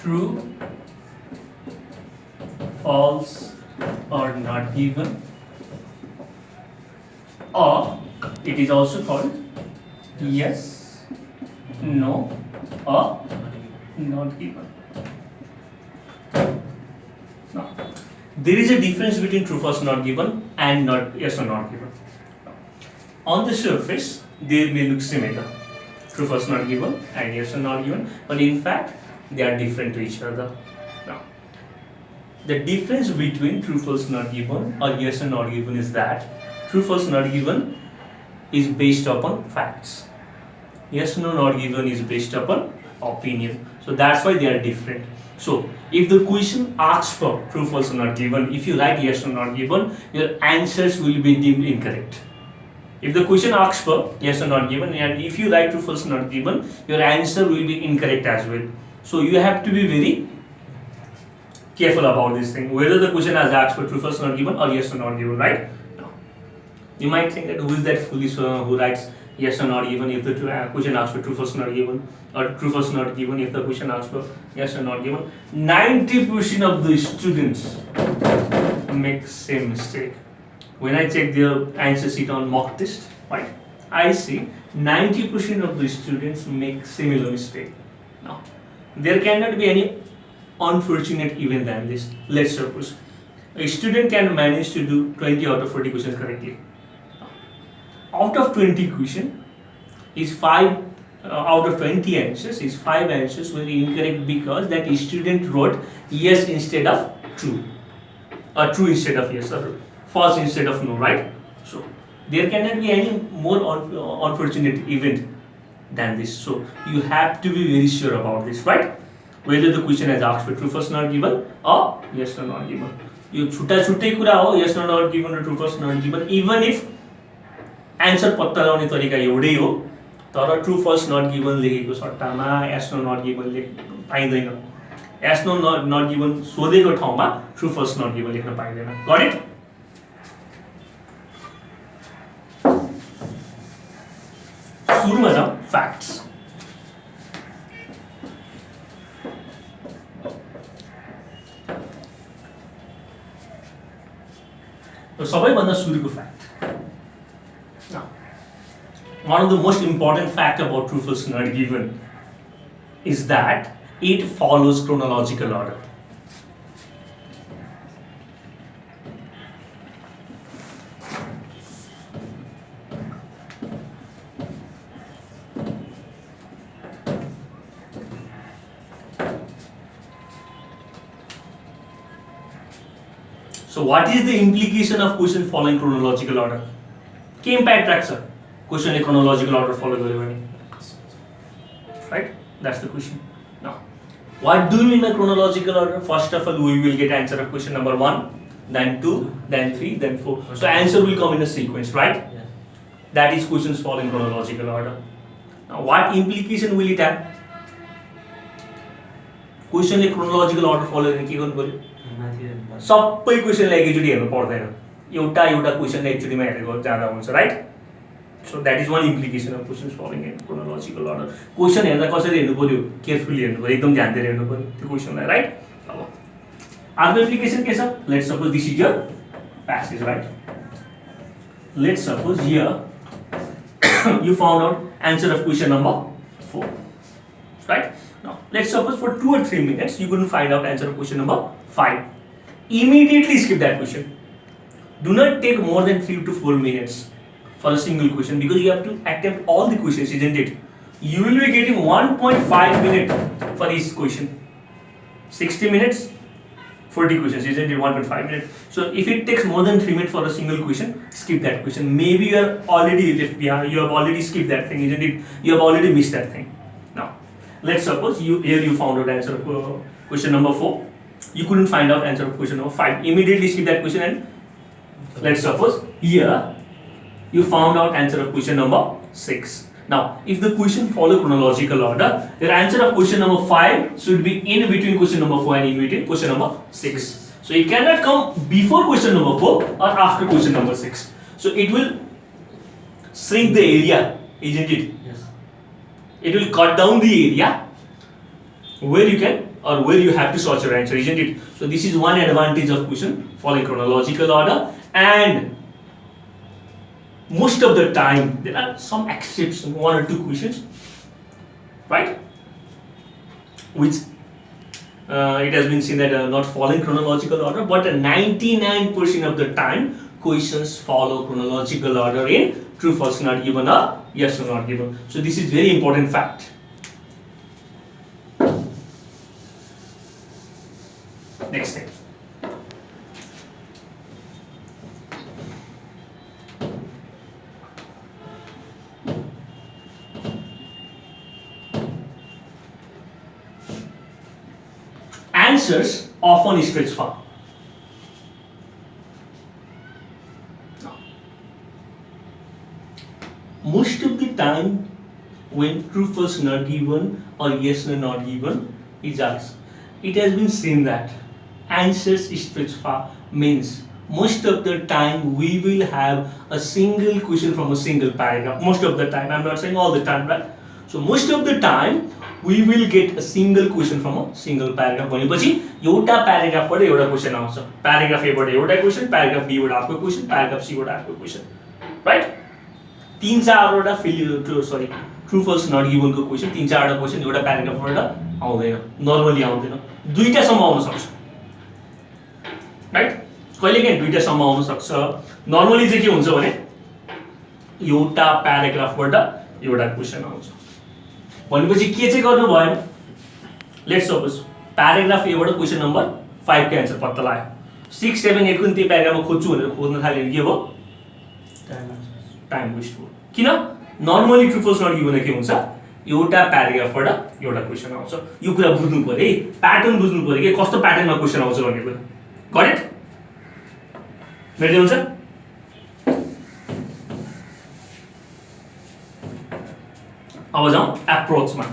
true, false, or not given, or it is also called yes, no, or not given. Now, there is a difference between true, false, not given and not yes or not given. On the surface, they may look similar, true, false, not given and yes or not given, but in fact, they are different to each other. Now, the difference between true, false, not given or yes or not given is that true, false, not given is based upon facts. Yes, no, not given is based upon opinion. So that's why they are different. So if the question asks for true, false, or not given, if you write yes or not given, your answers will be deemed incorrect. If the question asks for yes or not given, and if you write true, false, or not given, your answer will be incorrect as well. So you have to be very careful about this thing, whether the question has asked for true, false, not given, or yes or not given, right? No. You might think that who is that foolish who writes yes or not given if the question asks for true, false, not given, or true, false, not given if the question asks for yes or not given. 90% of the students make same mistake. When I check their answer sheet on mock test, right, I see 90% of the students make similar mistake. Now, there cannot be any unfortunate event than this. Let's suppose a student can manage to do 20 out of 40 questions correctly. Out of 20 questions, is 5 out of 20 answers, is 5 answers were incorrect because that student wrote yes instead of true, or true instead of yes, or false instead of no, right? So there cannot be any more unfortunate event than this. So you have to be very sure about this, right? Whether the question has asked for true, false, not given, or yes or not given. You छुट्टा छुट्टै कुरा हो, yes or not given or true, false, not given. Even if answer पत्ता लगाउने तरिका एउटै हो, तर true, false, not given लेखेको सट्टामा yes no not given पाइँदैन. Yes no not given सोधेको ठाउँमा true, false, not given लेख्न पाइँदैन. Got it? सुरुमा जाउँ facts. सबैभन्दा सुरुको fact. Now, one of the most important fact about true, false, not given is that it follows chronological order. So what is the implication of question following chronological order? के impact राख्छ question ले chronological order follow गर्यो भने? Right? That's the question. Now, what do you mean by chronological order? First of all, we will get answer of question number 1, then 2, then 3, then 4. So answer will come in a sequence, right? Yeah. That is questions following chronological order. Now, what implication will it have? Question ले chronological order follow गर्ने के गर्नु पर्यो? सबै क्वेसनलाई एकैचोटि हेर्नु पर्दैन, एउटा एउटा क्वेसनलाई एकचोटिमा हेरेको जाँदा हुन्छ, right? So that is one implication of questions following in chronological order. Question हेर्दा कसरी हेर्नु पर्यो? केयरफुली हेर्नु पर्यो, एकदम ध्यान दिएर हेर्नु पर्यो त्यो क्वेसनलाई, राइट? अब अर्को इम्प्लिकेसन के छ? Let's suppose this is your passage, right? Let's suppose here you found out answer of question number 4, right? Now let's suppose for 2 or 3 minutes you couldn't find out answer of question number 5. Immediately skip that question. Do not take more than 3 to 4 minutes for a single question, because you have to attempt all the questions, isn't it? You will be getting 1.5 minutes for each question. 60 minutes, 40 questions, isn't it? 1.5 minutes. So if it takes more than 3 minutes for a single question, skip that question. Maybe you are already left behind, you have already skipped that thing, isn't it? You have already missed that thing. Now, let's suppose you found out answer of question number 4. You couldn't find out answer of question number 5. Immediately skip that question, and let's suppose here you found out answer of question number 6. Now, if the question follow chronological order, the answer of question number 5 should be in between question number 4 and in between question number 6. So it cannot come before question number 4 or after question number 6. So it will shrink the area, isn't it? Yes. It will cut down the area where you can or where you have to sort your answer, isn't it? So this is one advantage of question following chronological order, and most of the time there are some exceptions, one or two questions, right, which it has been seen that not following chronological order, but 99% of the time questions follow chronological order in true, false, not given, or yes or not given. So this is very important fact. Next thing. Answers often stretch far. Most of the time, when true, false, not given, or yes or not given is asked, it has been seen that answers stretch far means most of the time we will have a single question from a single paragraph. Most of the time, I'm not saying all the time, right? So most of the time we will get a single question from a single paragraph. भनेपछि एउटा प्याराग्राफबाट एउटा question आउँछ, paragraph ए बाट एउटा question, paragraph B बाट अर्को question, paragraph सी बाट अर्को क्वेशन, राइट? तीन चारवटा ट्रू फल्स नट गिभन को क्वेशन, तीन चारवटा क्वेशन एउटा प्याराग्राफबाट आउँदैन, नर्मली आउँदैन, दुईटासम्म आउन सक्छ, राइट? कहिलेकाहीँ दुईटासम्म आउन सक्छ। नर्मली चाहिँ के हुन्छ भने एउटा प्याराग्राफबाट एउटा क्वेशन आउँछ भनेपछि के चाहिँ गर्नु भएन, लेट्स सपोज प्याराग्राफ ए बाट क्वेशन नम्बर 5 को आन्सर पत्ता लाग्यो, 6, 7, 8 को त्यो प्याराग्राफमा खोज्छु भनेर खोज्न थाल्यो भने के भयो, टाइम वेस्ट भयो। किन? Normally true false not given के हुन्छ, एउटा प्याराग्राफबाट एउटा क्वेशन आउँछ। यो कुरा बुझ्नु पर्यो है, प्याटर्न बुझ्नु पर्यो कि कस्तो प्याटर्नमा क्वेशन आउँछ भन्ने कुरा, करेक्ट? रेडी हुन्छ? अब जाउँ एप्रोचमा।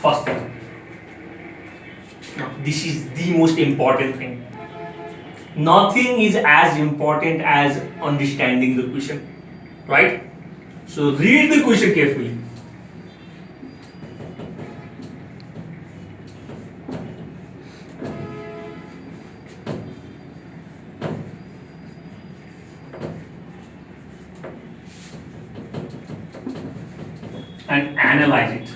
First thing, this is the most important thing. Nothing is as important as understanding the question, right? So read the question carefully. And analyze it.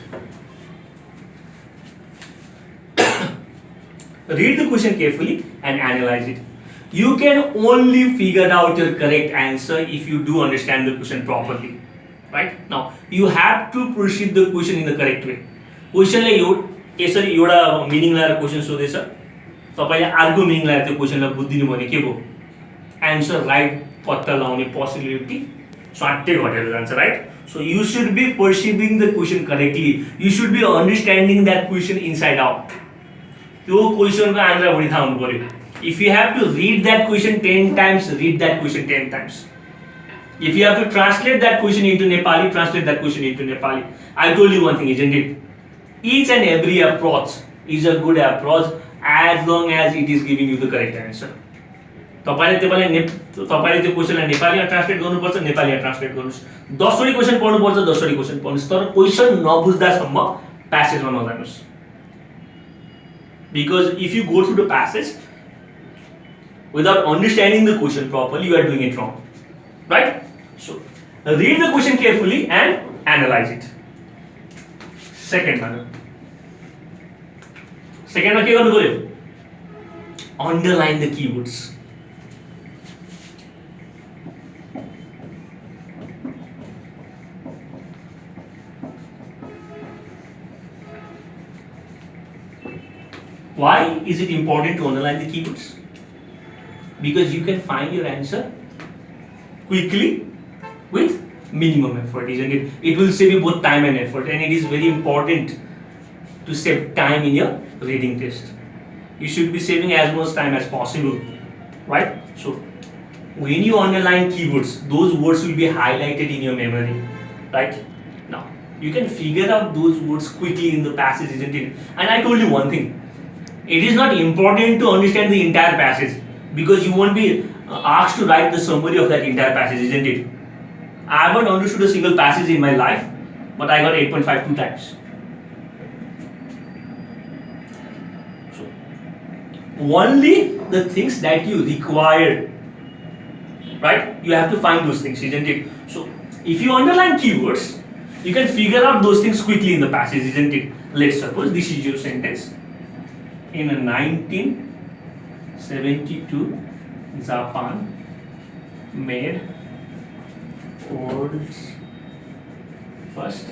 Read the question carefully and analyze it. You can only figure out your correct answer if you do understand the question properly, right? Now you have to proceed the question in the correct way. Question ले यसरी एउटा meaning लाएर question सोधेछ, तपाईले अर्को meaning लाएर त्यो क्वेशनलाई बुझ्दिनु भने के भयो, आन्सर राइट पत्ता लगाउने पोसिबिलिटी स्वाट्टै घटेर जान्छ, right? So you should be perceiving the question correctly. You should be understanding that question inside out. त्यो क्वेशनको आन्सर पनि थाहा हुनु पर्यो। If you have to read that question 10 times, read that question 10 times. If you have to translate that question into Nepali, translate that question into Nepali. I told you one thing, isn't it? Each and every approach is a good approach as long as it is giving you the correct answer. तपाईले त्यो क्वेशनलाई नेपालीमा translate गर्नुपर्छ, नेपालीमा translate गर्नुस्। 10 वटी question पढ्नुपर्छ, 10 वटी question पढ्नुस्, तर question नबुझ्दासम्म प्यासेजमा नजानुस्। Because if you go through the passage without understanding the question properly, you are doing it wrong, right? So read the question carefully and analyze it. Second manner. Second मा के गर्नु पर्यो? Underline the keywords. Why is it important to underline the keywords? Because you can find your answer quickly with minimum effort, isn't it? It will save you both time and effort, and it is very important to save time in your reading test. You should be saving as much time as possible, right? So when you underline keywords, those words will be highlighted in your memory, right? Now you can figure out those words quickly in the passage, isn't it? And I told you one thing, it is not important to understand the entire passage because you won't be asked to write the summary of that entire passage, isn't it? I haven't understood a single passage in my life, but I got 8.5 two times. So, only the things that you require, right? You have to find those things, isn't it? So, if you underline keywords, you can figure out those things quickly in the passage, isn't it? Let's suppose this is your sentence. In 1972, Japan made world's first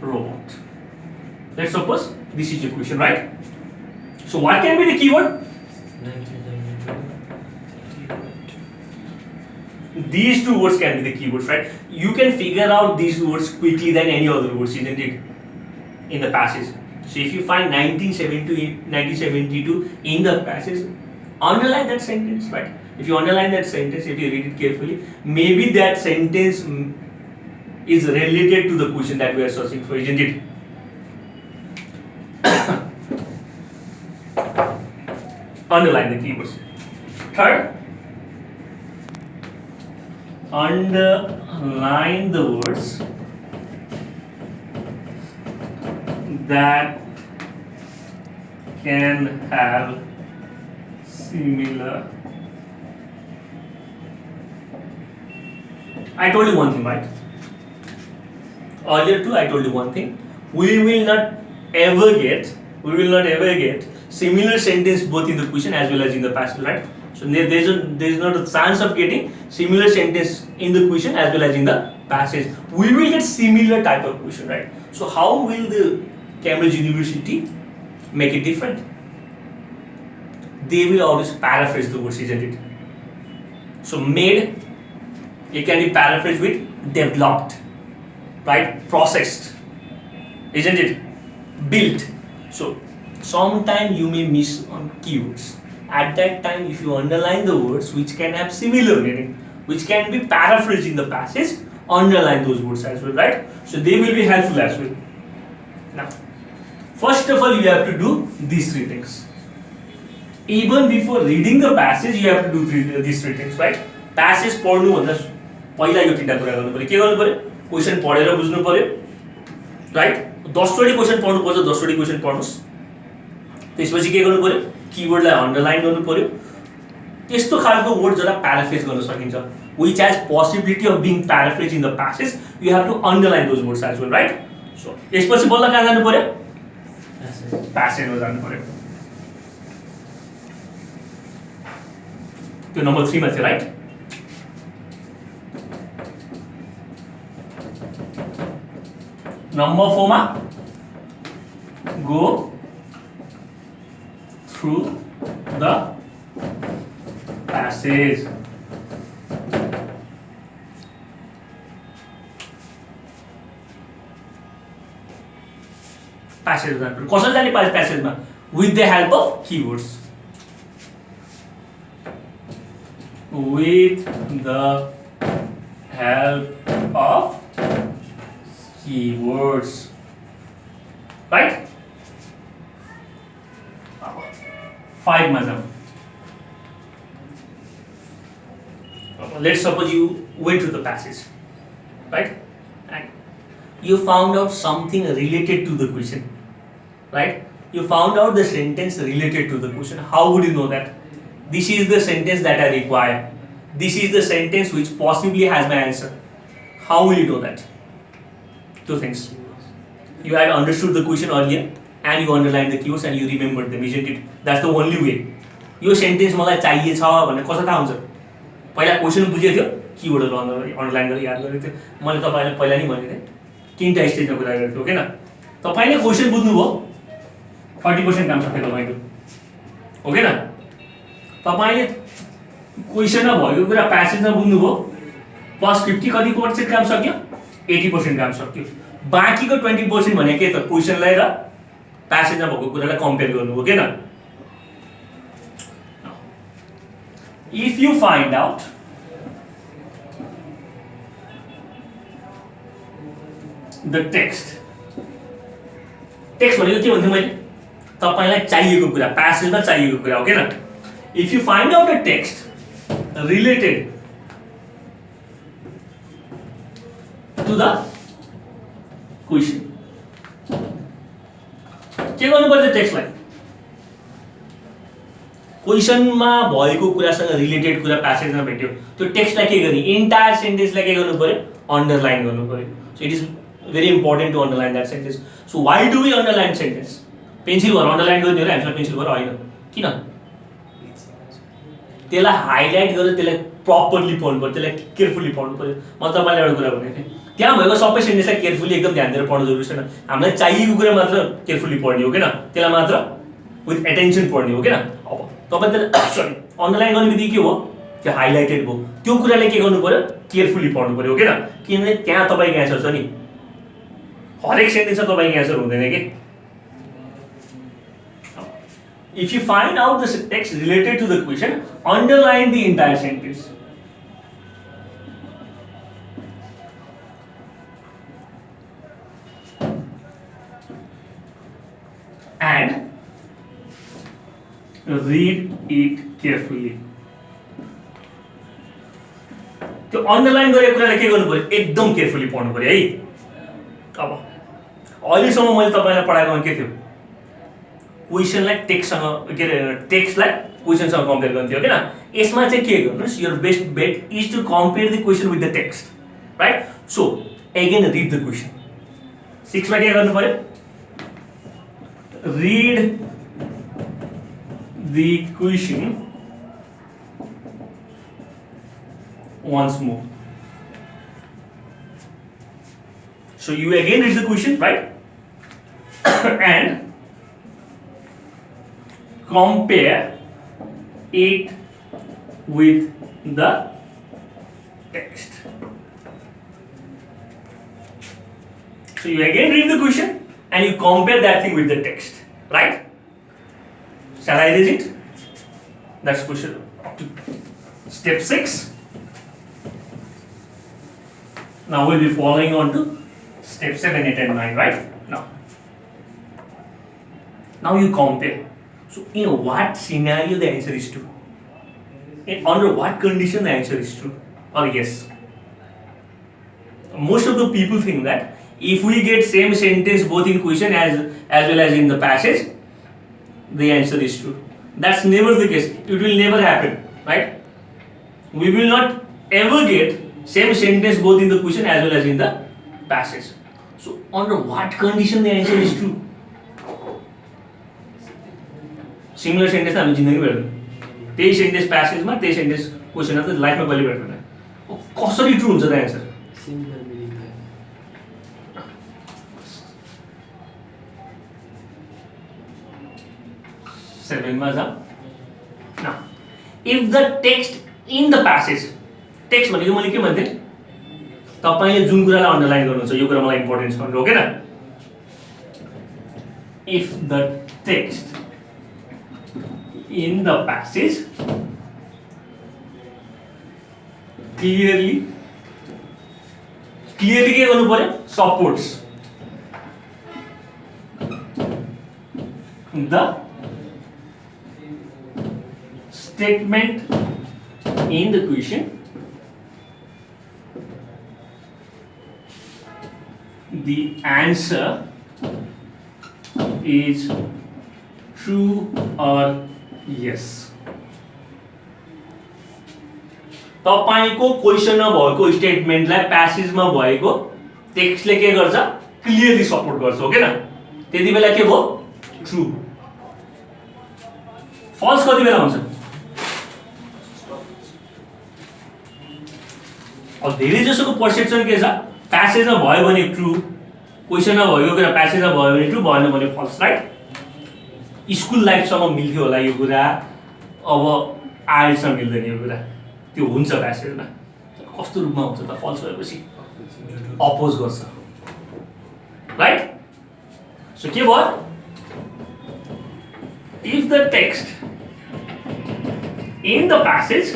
robot. Let's suppose this is your question, right? So what can be the keyword? These two words can be the keywords, right? You can figure out these words quickly than any other words, isn't it? In the passage. So if you find 1972 in the passage, underline that sentence, right? If you underline that sentence, if you read it carefully, maybe that sentence is related to the question that we are searching for, isn't it? Underline the keywords. Third, underline the words that can have similar. I told you one thing, right? Earlier too, I told you one thing. We will not ever get similar sentence both in the question as well as in the passage, right? So there is not a chance of getting similar sentence in the question as well as in the passage. We will get similar type of question, right? So how will the Cambridge University make it different? They will always paraphrase the words, isn't it? So made, it can be paraphrased with developed, right? Processed, isn't it? Built. So sometimes you may miss on keywords. At that time, if you underline the words which can have similar meaning, which can be paraphrased in the passage, underline those words as well, right? So they will be helpful as well. Now, first of all, you have to do these three things. Even before reading the passage, you have to do these three things, right? Passage पढ्नु भन्दा पहिला यो तीनटा कुरा गर्नु पर्यो. के गर्नु पर्यो? क्वेशन पढेर बुझ्नु पर्यो, राइट? 10 वटी क्वेशन पढ्नु पर्छ, 10 वटी क्वेशन पढ्नुस्. त्यसपछि के गर्नु पर्यो? कीवर्डलाई अन्डरलाइन गर्नु पर्यो. त्यस्तो खालको वर्ड जसलाई प्याराफ्रेज गर्न सकिन्छ, which has possibility of being paraphrased in the passage, you have to underline those words as well, right? So यसपछि बल्ल कहाँ जानु पर्यो? प्यासेजमा जानु पर्यो. त्यो नम्बर 3 मा थियो, राइट? नम्बर 4 मा go through the passage. Passage कसरी जाने प्यासेजमा? With the help of keywords. With the help of keywords, right? 5 मा जाऊ. Let's suppose you went to the passage, right? And you found out something related to the question, right? You found out the sentence related to the question. How would you know that? This is the sentence that I require. This is the sentence which possibly has my answer. How will you know that? Two things. You had understood the question earlier and you underlined the keywords and you remembered them, isn't it? That's the only way. Yo sentence मलाई चाहिएछ भन्ने कसो थाहा हुन्छ? पहिला question बुझेको थियो, कीवर्डहरु underline गरेर याद गरेको थियो. मैले तपाईलाई पहिला नि भने थिएँ, तीनटा स्टेजमा कुरा गरेको थियो, ओके न? तपाईले क्वेशन बुझ्नुभयो, 30% काम सक्यो तपाईको. ओके न? तपाईले क्वेशनमा भएको कुरा प्यासेजमा बुझ्नुभयो, प्लस 50 कति % काम सक्यो? 80% काम सक्यो. बाँकीको 20% भने के त? क्वेशनलाई र प्यासेजमा भएको कुरालाई कम्पेयर गर्नु हो, के न? If you find out the text भनेको के भन्थे मैले? तपाईलाई चाहिएको कुरा, प्यासेजमा चाहिएको कुरा, ओके न? If you find out a text related the question के गर्नु पर्छ टेक्स्टलाई क्वेसनमा भएको कुरासँग रिलेटेड कुरा प्यासेजमा भेट्यो त्यो टेक्स्टलाई के गर्ने इन्टायर सेन्टेन्सलाई के गर्नु पर्यो अन्डरलाइन गर्नु पर्यो so it is very important to underline that sentence so why do we underline sentence pencil भएर अन्डरलाइन गर्ने हो र हामीसँग पेन्सिल भएर होइन किन त्यसलाई हाइलाइट गरेर त्यसलाई प्रपरली पढ्नु पर्यो त्यसलाई केयरफुली पढ्नु पर्यो म तपाईँलाई एउटा कुरा भनेको थिएँ त्यहाँ भएको सबै सेन्टेन्सलाई केयरफुली एकदम ध्यान दिएर पढ्नु जरुरी छैन हामीलाई चाहिएको कुरा मात्र केयरफुली पढ्ने हो किन त्यसलाई मात्र विथ एटेन्सन पढ्ने हो किन अब तपाईँ त्यसलाई सरी अन्डरलाइन गर्ने बित्तिकै के हो त्यो हाइलाइटेड भयो त्यो कुराले के गर्नु पर्यो केयरफुली पढ्नु पर्यो किन किनभने त्यहाँ तपाईँको एन्सर छ नि हरेक सेन्टेन्समा तपाईँको एन्सर हुँदैन कि if you find out the text related to the question underline the entire sentence and read it carefully त्यो अन्डरलाइन गरेको कुराले के गर्नु पर्यो एकदम केयरफुली पढ्नु पर्यो है अब अहिलेसम्म मैले तपाईँलाई पढाएको के थियो क्वेसनलाई टेक्स्टसँग के अरे टेक्स्टलाई क्वेसनसँग कम्पेयर गर्ने थियो किन यसमा चाहिँ के गर्नुहोस् your best bet is to compare the question with the text right so again read the question 6 मा के गर्नु पर्यो read the question once more so you again read the question right and compare it with the text so you again read the question and you compare that thing with the text right shall I read it that's question up to step 6 now we'll be following on to step 7 8 and 9 right now you compare so in what scenario the answer is true under what condition the answer is true or yes most of the people think that if we get same sentence both in question as well as in the passage the answer is true that's never the case it will never happen right we will not ever get same sentence both in the question as well as in the passage so under what condition the answer is true similar sentence हामी जिन्दगी भेट्दैन त्यही sentence प्यासेजमा त्यही sentence क्वेसनमा त लाइफमा कहिले भेट्दैन कसरी true हुन्छ त एन्सर सिमिलर मिनिङ 7 मा जाऊ now if the text in the passage text भनेको मैले के भन्थे तपाईले जुन कुरालाई अन्डरलाइन गर्नुहुन्छ यो कुरा मलाई इम्पोर्टेन्ट छ भनेर हो के न if the text in the passage clearly के गर्नु पर्यो supports the statement in the question the answer is true or yes तपाईको क्वेसनमा भएको स्टेटमेन्टलाई प्यासेजमा भएको टेक्स्टले के गर्छ क्लियरली सपोर्ट गर्छ हो के न त्यति बेला के भयो ट्रु फल्स कति बेला हुन्छ अब धेरै जसोको पर्सेप्सन के छ प्यासेजमा भयो भने ट्रु क्वेसनमा भएको कुरा प्यासेजमा भयो भने ट्रु भएन भने फल्स राइट स्कुल लाइफसँग मिल्थ्यो होला यो कुरा अब आइएलसँग मिल्दैन यो कुरा त्यो हुन्छ प्यासेजमा कस्तो रूपमा हुन्छ त फल्स भएपछि अपोज गर्छ राइट सो के भयो if the text in the passage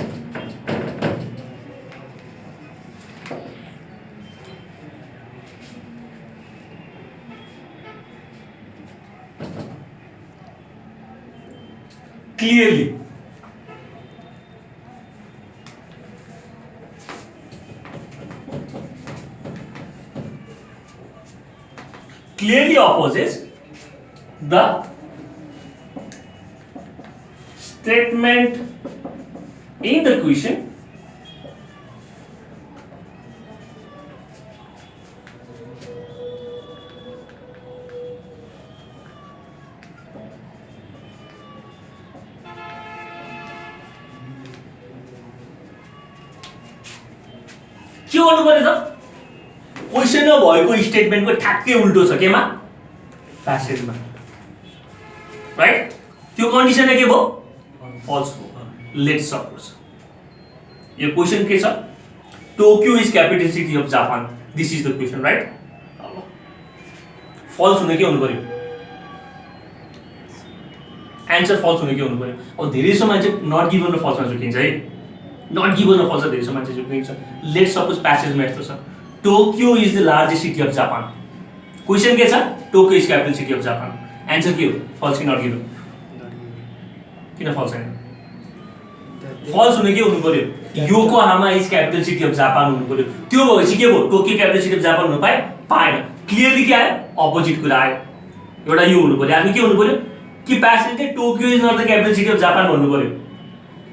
clearly clearly opposes the statement in the question के गर्नु पर्यो त क्वेशनमा भएको स्टेटमेन्टको ठ्याक्कै उल्टो छ केमा प्यासेजमा राइट त्यो कन्डिसन के भयो फल्स भयो लेट्स सपोज यो क्वेशन के छ Tokyo is capital city of Japan this is the question right false हुने के हुनु पर्यो एन्सर फल्स हुने के हुनु पर्यो अब धेरै जसो मान्छे नट गिभन र फल्समा झुकिन्छ है नट गिभन र फल्स धेरै जसो मान्छे झुकिन्छ लेट्स सपोज प्यासेजमा यस्तो छ Tokyo is the largest city of Japan question के छ Tokyo is capital city of Japan answer के हो फल्स कि नट गिभन किन फल्स हैन फल्स हुने के हुनु पर्यो Yokohama is capital city of Japan हुनु पर्यो त्यो भएपछि के भयो Tokyo capital city of Japan हुन पाएन क्लियरली के आयो अपोजिट कुरा आयो एउटा यो हुनु पर्यो अनि के हुनु पर्यो कि प्यासेजले Tokyo is not the capital city of Japan भन्नु पर्यो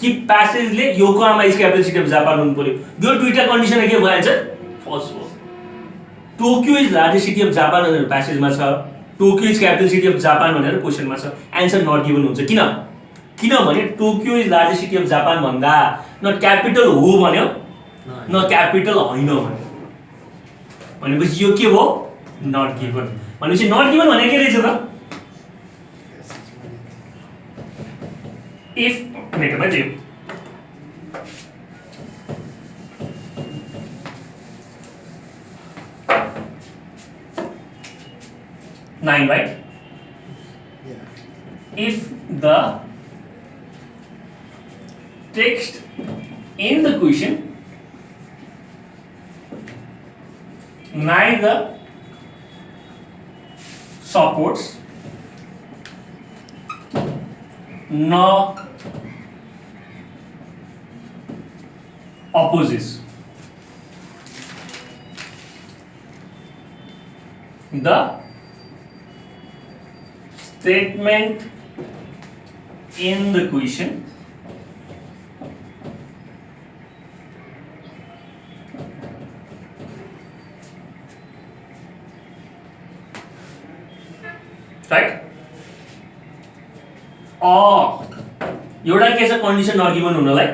कि प्यासेजले Yokohama is capital city of Japan हुनु पर्यो यो दुईटा कन्डिसन के भयो आन्सर फल्स भयो Tokyo is largest city of Japan भनेर प्यासेजमा छ Tokyo is capital city of Japan भनेर क्वेशनमा छ एन्सर नट गिभन हुन्छ किनभने Tokyo is largest city of Japan भन्दा न क्यापिटल हो भन्यो न क्यापिटल होइन भन्यो भनेपछि यो के भयो नट गिभन भनेपछि नट गिभन भने के रहेछ त इफ मेटरमा दियो 9, right? Yeah. If the text in the question neither supports nor opposes the statement in the question right एउटा के छ कन्डिसन नट गिभन हुनलाई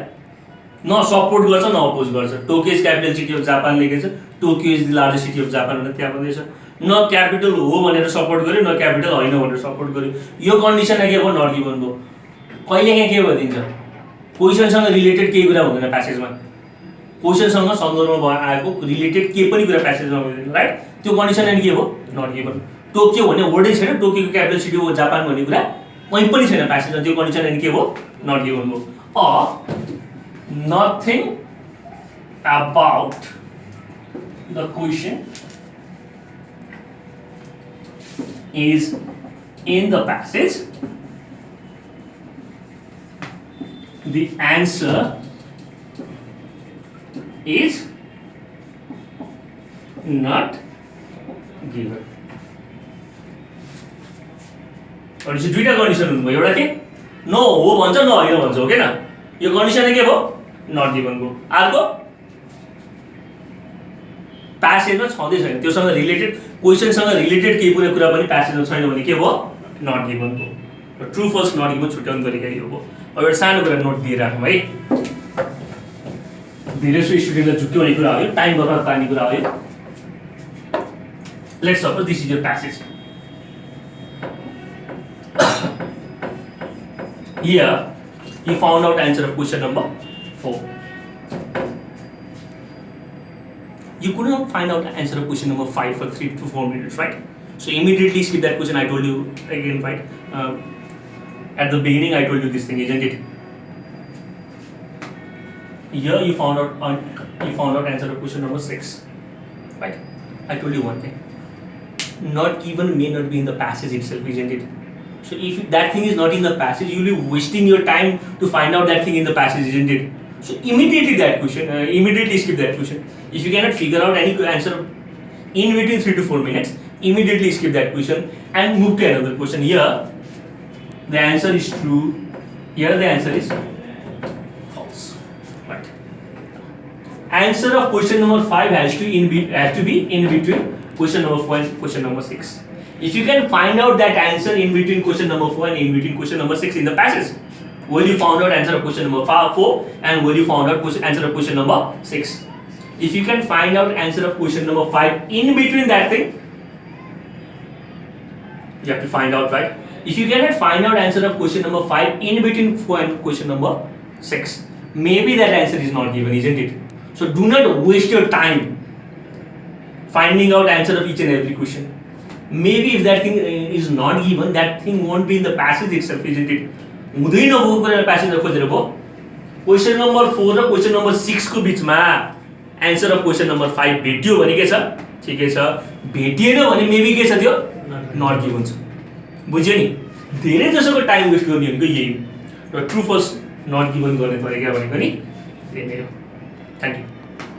न सपोर्ट गर्छ न अपोज गर्छ Tokyo is capital city of Japan लेखेछ Tokyo is the largest city of Japan भनेर त्यहाँ भन्दैछ न क्यापिटल हो भनेर सपोर्ट गर्यो न क्यापिटल होइन भनेर सपोर्ट गर्यो यो कन्डिसन के भयो नट गिभन भयो कहिलेकाहीँ के भइदिन्छ क्वेशनसँग रिलेटेड केही कुरा हुँदैन प्यासेजमा क्वेशनसँग सन्दर्भमा आएको रिलेटेड केही पनि कुरा प्यासेजमा हुँदैन राइट त्यो कन्डिसन के भयो नट गिभन टोक्यो भन्ने वर्डै छैन टोक्योको क्यापिटल सिटी हो जापान भन्ने कुरा कहीँ पनि छैन प्यासेजमा त्यो कन्डिसन के भयो नट गिभन भयो nothing about the question is in the passage the answer is not given और चाहिँ दुईटा कन्डिसन हुनुभयो एउटा के न हो भन्छ न होइन भन्छ हो के न यो कन्डिसन के भयो नट गिभन भयो अर्को प्यासेजमा छँदै छैन त्योसँग रिलेटेड क्वेशनसँग रिलेटेड केही कुरा पनि प्यासेजमा छैन भने के भयो नट गिभन भयो र ट्रु फल्स नट गिभन छुट्याउने तरिका यो हो अब एउटा सानो कुरा नोट दिएर राखौँ है धेरै जसो स्टुडेन्टलाई झुक्क्याउने कुरा हो यो टाइम बर्बाद पार्ने कुरा हो यो let's suppose this is your passage here you found out answer of question number 4 you could not find out answer of question number 5 for 3 to 4 minutes right so immediately skip that question I told you again right at the beginning I told you this thing isn't it here you found out answer of question number 6 right I told you one thing not given may not be in the passage itself isn't it so if that thing is not in the passage you will be wasting your time to find out that thing in the passage isn't it so immediately that question immediately skip that question if you cannot figure out any answer in between 3 to 4 minutes immediately skip that question and move to another question. Here the answer is true, here the answer is false. Right. Answer of question number 5 has to be in between question number 4 and question number 6. If you can find out that answer in between question number 4 and in between question number 6 in the passage, will you found out answer of question number 4 and will you found out answer of question number 6? If you can find out answer of question number 5 in between that thing, you have to find out, right? If you cannot find out answer of question number 5 in between 4 and question number 6, maybe that answer is not given, isn't it? So do not waste your time finding out answer of each and every question. Maybe if that thing is not given, that thing won't be in the passage itself, isn't it? हुँदै नभएको कुरा passage खोजेर भयो. Question number 4 र question number 6 को बीचमा answer of question number 5 भेट्यो भने के छ, ठिकै छ. भेटिएन भने मेबी के छ, त्यो नट गिभन छ. बुझ्यो नि? धेरै जसोको टाइम वेस्ट गर्ने भनेको यही हो र ट्रु फल्स नट गिभन गर्ने तरिका भनेको नि यही नै हो. Thank you.